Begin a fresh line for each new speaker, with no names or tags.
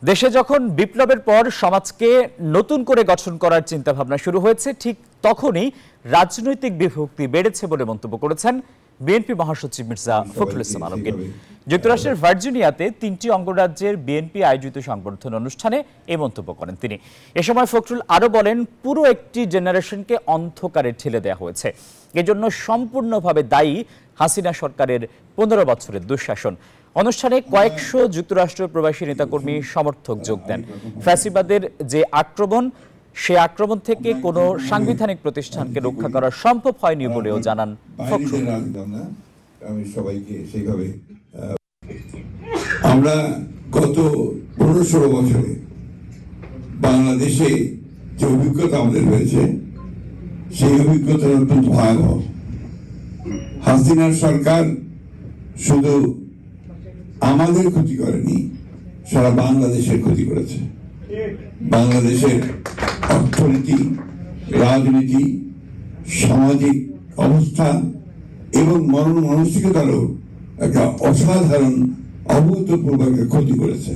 দেশে যখন বিপ্লবের পর সমাজকে নতুন করে গঠন করার চিন্তাভাবনা শুরু হয়েছে, ঠিক তখনই রাজনৈতিক বিভক্তি বেড়েছে বলে মন্তব্য করেছেন বিএনপি মহাসচিব মির্জা ফখরুল ইসলাম আলমগীর। যুক্তরাষ্ট্রের ভার্জিনিয়াতে 3টি অঙ্গরাজ্যের বিএনপি আয়োজিত সংবর্ধনা অনুষ্ঠানে এই মন্তব্য করেন তিনি। এ সময় ফখরুল আরও বলেন, পুরো একটি জেনারেশনকে অন্ধকারে ঠেলে দেওয়া হয়েছে। এজন্য সম্পূর্ণভাবে দায়ী হাসিনা সরকারের 15 বছরের দুঃশাসন। অনুষ্ঠানে কয়েকশো যুক্তরাষ্ট্র প্রবাসী নেতাকর্মী সমর্থক যোগ দেন। ফ্যাসিবাদের যে আক্রমণ, সে আক্রমণ থেকে কোনো সাংবিধানিক প্রতিষ্ঠানকে রক্ষা করা সম্ভব হয়নি বলেও জানান ফখরুল।
আমি সবাইকে সেইভাবে আমরা গত 15-16 বছরে বাংলাদেশে যে অভিজ্ঞতা আমাদের হয়েছে, সেই অভিজ্ঞতা অত্যন্ত ভয়াবহ। হাসিনার সরকার শুধু আমাদের ক্ষতি করেনি, সারা বাংলাদেশের ক্ষতি করেছে। বাংলাদেশের অর্থনীতি, রাজনীতি, সামাজিক অবস্থা এবং মনন মানসিকতারও একটা অসাধারণ অভূতপূর্ব ক্ষতি করেছে।